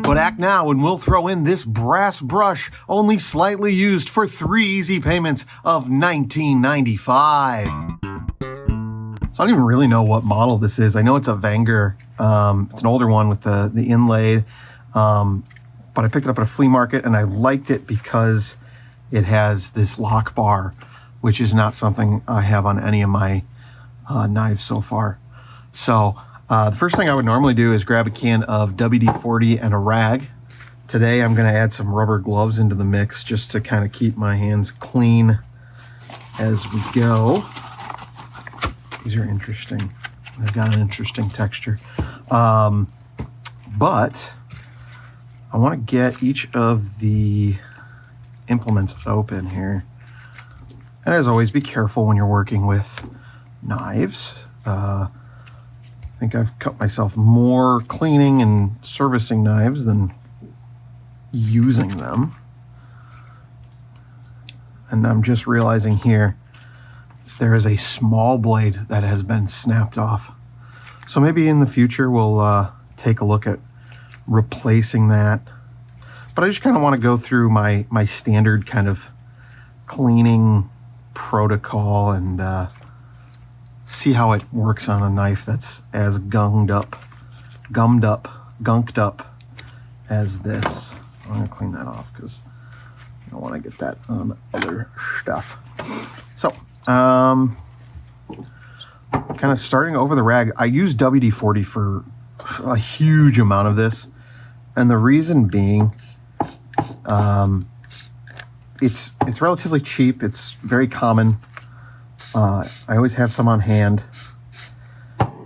But act now and we'll throw in this brass brush, only slightly used, for 3 easy payments of $19.95. So I don't even really know what model this is. I know it's a Wenger. It's an older one with the inlaid. But I picked it up at a flea market and I liked it because it has this lock bar, which is not something I have on any of my knives so far. So the first thing I would normally do is grab a can of WD-40 and a rag. Today I'm going to add some rubber gloves into the mix just to kind of keep my hands clean as we go. These are interesting. They've got an interesting texture. But I want to get each of the implements open here. And as always, be careful when you're working with knives. I think I've cut myself more cleaning and servicing knives than using them. And I'm just realizing here, there is a small blade that has been snapped off. So maybe in the future we'll take a look at replacing that. But I just kind of want to go through my standard kind of cleaning protocol and see how it works on a knife that's as gunked up as this. I'm going to clean that off because I don't want to get that on other stuff. So, kind of starting over the rag, I use WD-40 for a huge amount of this. And the reason being, it's relatively cheap. It's very common. I always have some on hand,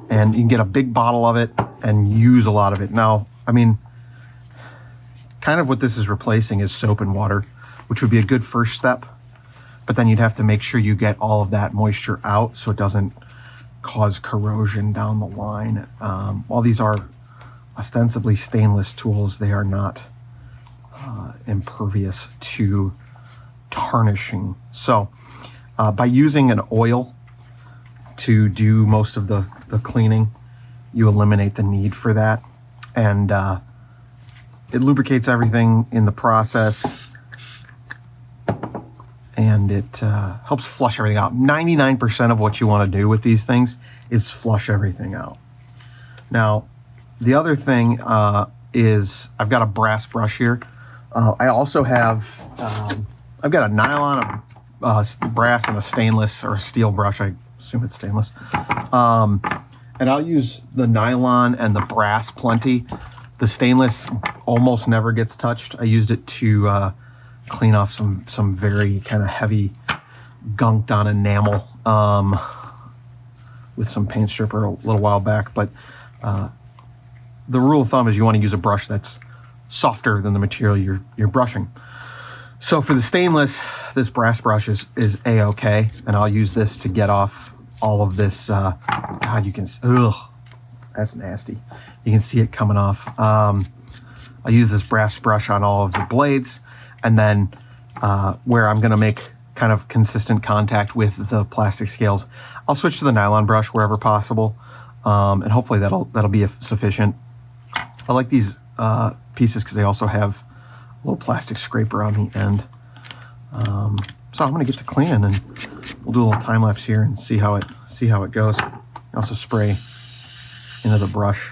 and you can get a big bottle of it and use a lot of it. Now, I mean, kind of what this is replacing is soap and water, which would be a good first step, but then you'd have to make sure you get all of that moisture out so it doesn't cause corrosion down the line. While these are ostensibly stainless tools, they are not impervious to tarnishing. So by using an oil to do most of the cleaning, you eliminate the need for that. And it lubricates everything in the process. And it helps flush everything out. 99% of what you want to do with these things is flush everything out. Now, the other thing is I've got a brass brush here. I also have, I've got a nylon, a brass, and a stainless or a steel brush. I assume it's stainless. And I'll use the nylon and the brass plenty. The stainless almost never gets touched. I used it to clean off some very kind of heavy gunked on enamel with some paint stripper a little while back. But the rule of thumb is you want to use a brush that's softer than the material you're brushing. So for the stainless, this brass brush is A-okay, and I'll use this to get off all of this. God, you can, ugh, that's nasty. You can see it coming off. I'll use this brass brush on all of the blades, and then where I'm gonna make kind of consistent contact with the plastic scales, I'll switch to the nylon brush wherever possible, and hopefully that'll be sufficient. I like these pieces because they also have a little plastic scraper on the end. So I'm gonna get to cleaning, and we'll do a little time lapse here and see how it goes. Also spray into the brush.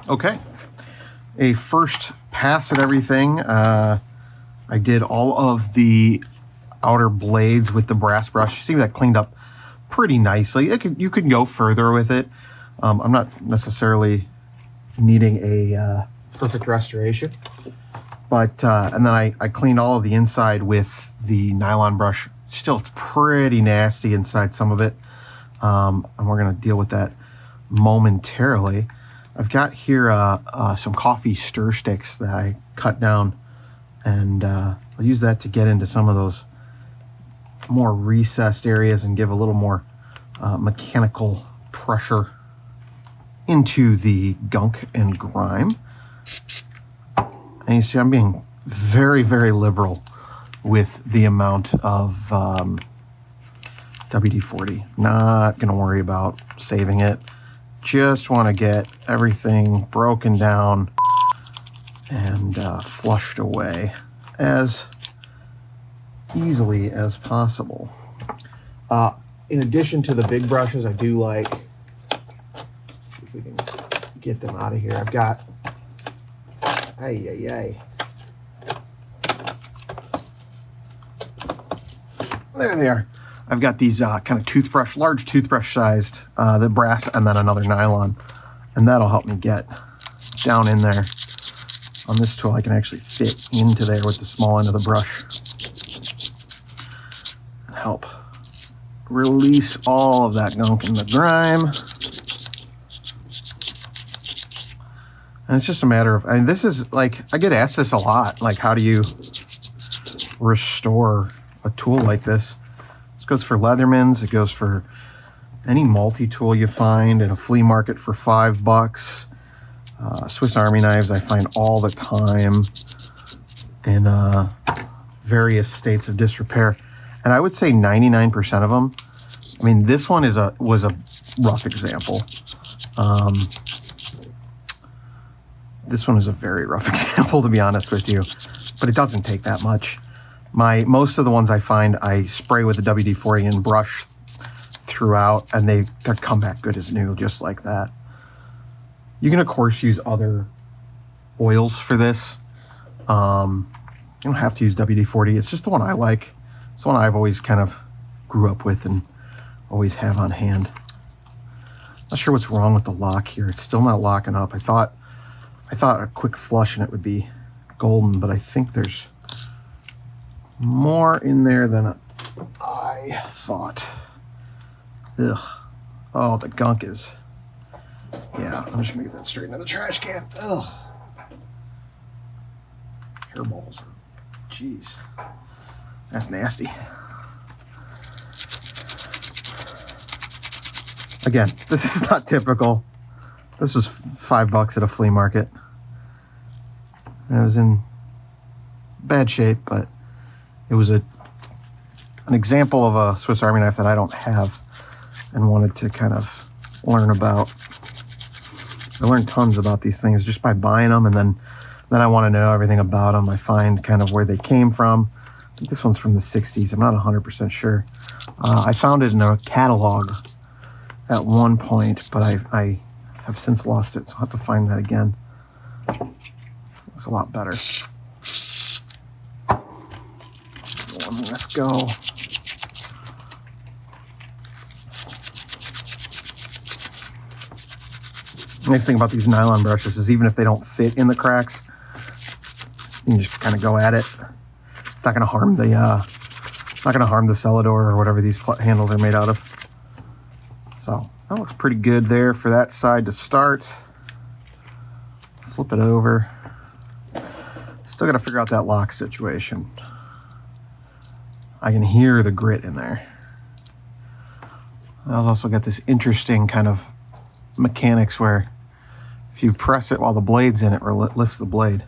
Okay, a first pass at everything. I did all of the outer blades with the brass brush. You see that cleaned up pretty nicely. You could go further with it. I'm not necessarily needing a perfect restoration, but and then I cleaned all of the inside with the nylon brush. Still, it's pretty nasty inside some of it, and we're gonna deal with that momentarily. I've got here some coffee stir sticks that I cut down, and I'll use that to get into some of those more recessed areas and give a little more mechanical pressure into the gunk and grime. And you see I'm being very, very liberal with the amount of WD-40. Not going to worry about saving it. Just want to get everything broken down and flushed away as easily as possible. In addition to the big brushes, I do like, let's see if we can get them out of here. I've got, there they are. I've got these kind of toothbrush, large toothbrush sized, the brass and then another nylon. And that'll help me get down in there. On this tool, I can actually fit into there with the small end of the brush. And help release all of that gunk and the grime. And it's just a matter of, I mean, this is like, I get asked this a lot. Like, how do you restore a tool like this? This goes for Leatherman's. It goes for any multi-tool you find at a flea market for $5. Swiss Army knives I find all the time in various states of disrepair. And I would say 99% of them. I mean, this one was a rough example. This one is a very rough example, to be honest with you. But it doesn't take that much. Most of the ones I find, I spray with the WD-40 and brush throughout, and they come back good as new, just like that. You can, of course, use other oils for this. You don't have to use WD-40. It's just the one I like. It's the one I've always kind of grew up with and always have on hand. Not sure what's wrong with the lock here. It's still not locking up. I thought a quick flush and it would be golden, but I think there's more in there than I thought. Ugh. Oh, the gunk is... Yeah, I'm just gonna get that straight into the trash can. Ugh. Hairballs. Jeez. That's nasty. Again, this is not typical. This was $5 at a flea market. And it was in bad shape, but it was an example of a Swiss Army knife that I don't have and wanted to kind of learn about. I learned tons about these things just by buying them, and then I want to know everything about them. I find kind of where they came from. I think this one's from the 60s. I'm not 100% sure. I found it in a catalog at one point, but I have since lost it, so I'll have to find that again. It's a lot better. Let's go. Nice thing about these nylon brushes is even if they don't fit in the cracks, you can just kind of go at it. It's not going to harm the Celador or whatever these handles are made out of. So that looks pretty good there for that side to start. Flip it over. Still got to figure out that lock situation. I can hear the grit in there. I've also got this interesting kind of mechanics where if you press it while the blade's in it, or lifts the blade.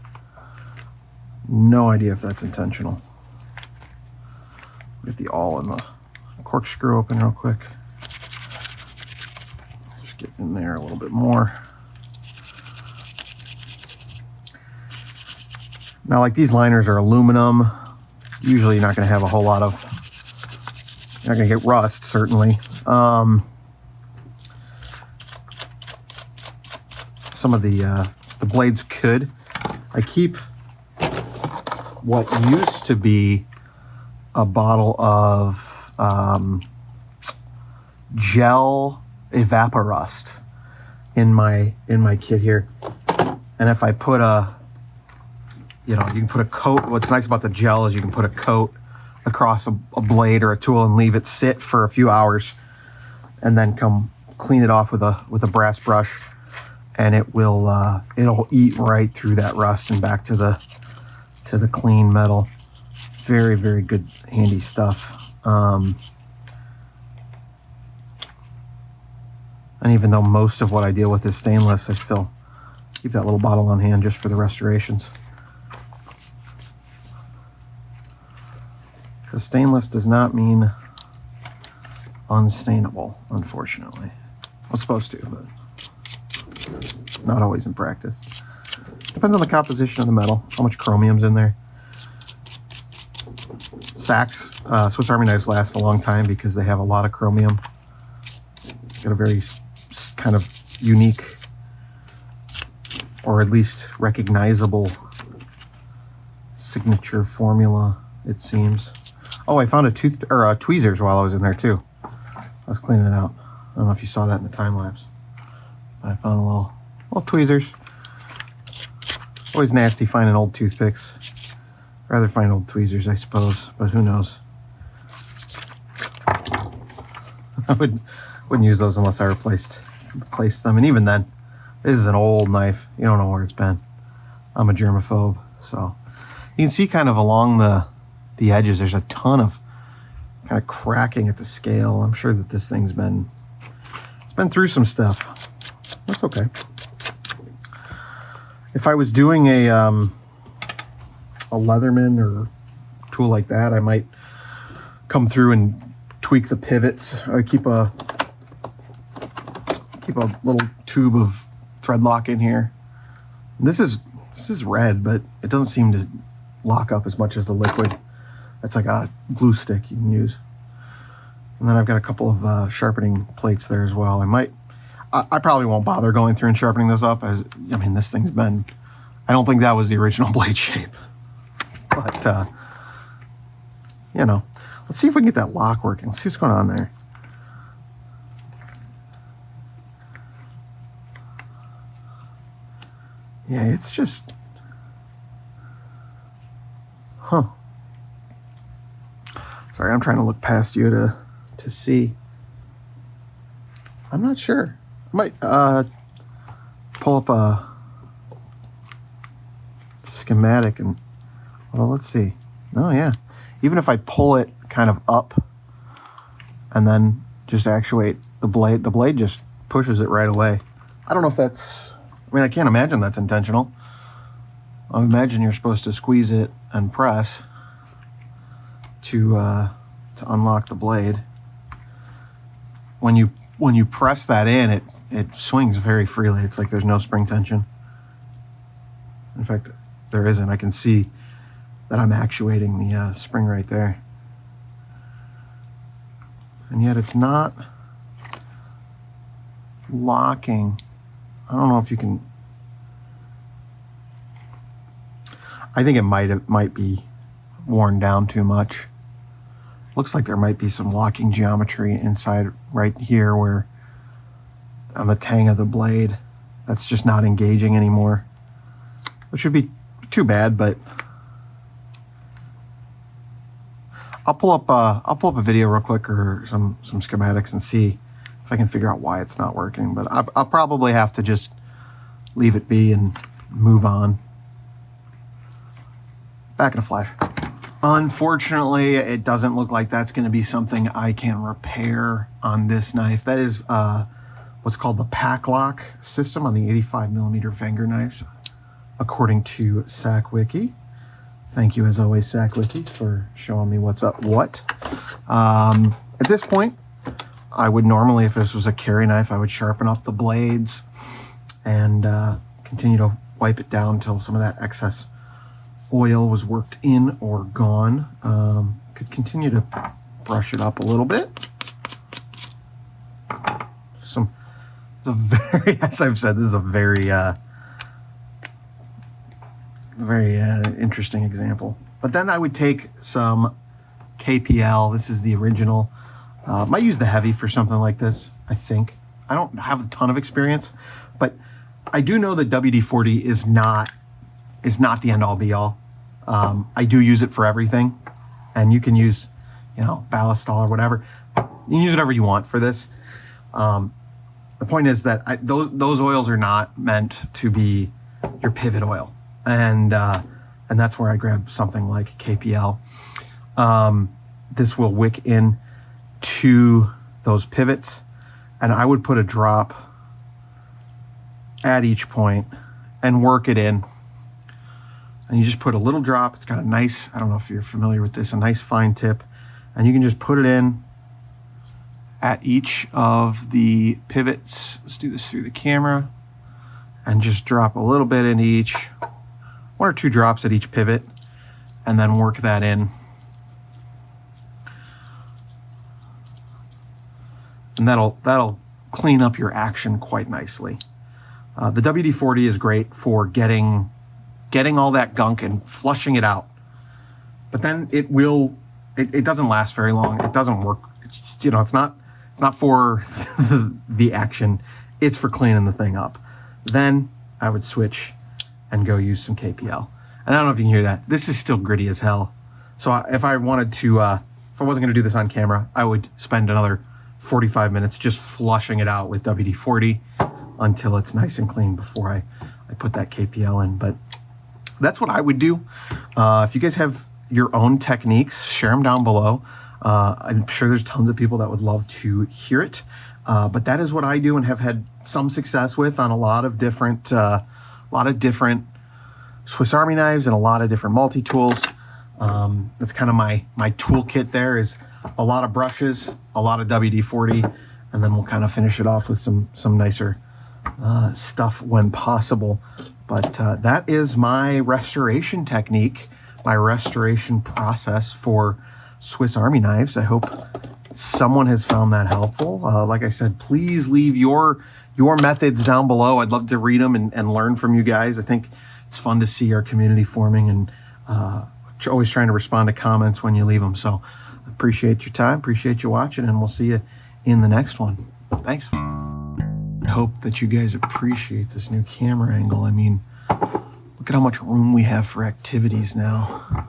No idea if that's intentional. Get the awl and the corkscrew open real quick. Just get in there a little bit more. Now, like these liners are aluminum. Usually you're not going to have a whole lot of, you're not going to get rust, certainly. Some of the blades could. I keep what used to be a bottle of gel evaporust in my kit here, and if I put you can put a coat. What's nice about the gel is you can put a coat across a blade or a tool and leave it sit for a few hours, and then come clean it off with a brass brush, and it'll eat right through that rust and back to the clean metal. Very, very good, handy stuff. And even though most of what I deal with is stainless, I still keep that little bottle on hand just for the restorations. Because stainless does not mean unstainable, unfortunately. Well, it's supposed to, but not always in practice. Depends on the composition of the metal, how much chromium's in there. Sacks, Swiss Army knives last a long time because they have a lot of chromium. Got a very kind of unique, or at least recognizable, signature formula, it seems. Oh, I found tweezers while I was in there too. I was cleaning it out. I don't know if you saw that in the time lapse. But I found a little tweezers. Always nasty finding old toothpicks. Rather find old tweezers, I suppose, but who knows? I wouldn't use those unless I replaced them, and even then, this is an old knife. You don't know where it's been. I'm a germaphobe, so you can see kind of along the edges. There's a ton of kind of cracking at the scale. I'm sure that this thing's been through some stuff. That's okay. If I was doing a Leatherman or tool like that, I might come through and tweak the pivots. I keep a little tube of thread lock in here. And this is red, but it doesn't seem to lock up as much as the liquid. That's like a glue stick you can use. And then I've got a couple of sharpening plates there as well. I probably won't bother going through and sharpening those up. I mean, this thing's been, I don't think that was the original blade shape. But, let's see if we can get that lock working. Let's see what's going on there. Yeah, it's just, Sorry, I'm trying to look past you to see. I'm not sure. I might pull up a schematic and, well, let's see. Oh, yeah. Even if I pull it kind of up and then just actuate the blade just pushes it right away. I don't know if that's, I can't imagine that's intentional. I imagine you're supposed to squeeze it and press to unlock the blade. When you press that in, it swings very freely. It's like there's no spring tension. In fact, there isn't. I can see that I'm actuating the spring right there. And yet it's not locking. I don't know if you can. I think it might be worn down too much. Looks like there might be some locking geometry inside right here where on the tang of the blade that's just not engaging anymore, which would be too bad, but I'll pull up a video real quick or some schematics and see if I can figure out why it's not working. But I'll probably have to just leave it be and move on. Back in a flash. Unfortunately, it doesn't look like that's going to be something I can repair on this knife. That is what's called the pack lock system on the 85mm Wenger knives, according to SacWiki. Thank you, as always, SacWiki, for showing me what's up what. At this point, I would normally, if this was a carry knife, I would sharpen up the blades and continue to wipe it down until some of that excess oil was worked in or gone. Could continue to brush it up a little bit. As I've said, this is a very interesting example. But then I would take some KPL. This is the original. Might use the heavy for something like this, I think. I don't have a ton of experience, but I do know that WD-40 is not the end-all be-all. I do use it for everything, and you can use, Ballistol or whatever. You can use whatever you want for this. The point is that those oils are not meant to be your pivot oil, and that's where I grab something like KPL. This will wick in to those pivots, and I would put a drop at each point and work it in. And you just put a little drop. It's got a nice, I don't know if you're familiar with this, a nice fine tip. And you can just put it in at each of the pivots. Let's do this through the camera. And just drop a little bit in each, 1 or 2 drops at each pivot, and then work that in. And that'll clean up your action quite nicely. The WD-40 is great for getting all that gunk and flushing it out. But then it doesn't last very long. It doesn't work. It's not for the action. It's for cleaning the thing up. Then I would switch and go use some KPL. And I don't know if you can hear that. This is still gritty as hell. So if I wanted to, if I wasn't going to do this on camera, I would spend another 45 minutes just flushing it out with WD-40 until it's nice and clean before I put that KPL in. But that's what I would do. If you guys have your own techniques, share them down below. I'm sure there's tons of people that would love to hear it. But that is what I do and have had some success with on a lot of different Swiss Army knives and a lot of different multi-tools. That's kind of my toolkit there, is a lot of brushes, a lot of WD-40, and then we'll kind of finish it off with some nicer stuff when possible. But that is my restoration technique, my restoration process for Swiss Army knives. I hope someone has found that helpful. Like I said, please leave your methods down below. I'd love to read them and learn from you guys. I think it's fun to see our community forming, and always trying to respond to comments when you leave them. So appreciate your time, appreciate you watching, and we'll see you in the next one. Thanks. I hope that you guys appreciate this new camera angle. I mean, look at how much room we have for activities now.